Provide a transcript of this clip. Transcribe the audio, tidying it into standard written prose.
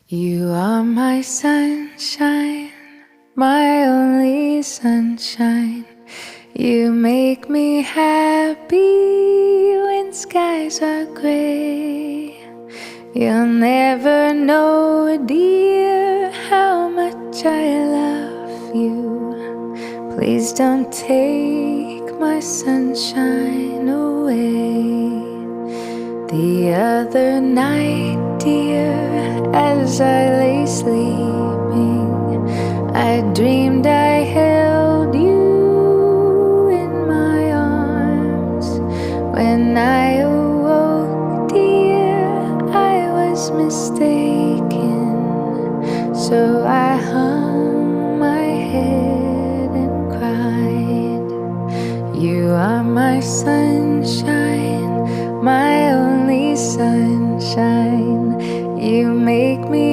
You are my sunshine, my only sunshine. You make me happy when skies are gray. You'll never know, dear, how much I love you. Please don't take my sunshine away. The other night, dear, as I lay sleeping, I dreamed I held you in my arms. When I awoke, dear, I was mistaken, so I hung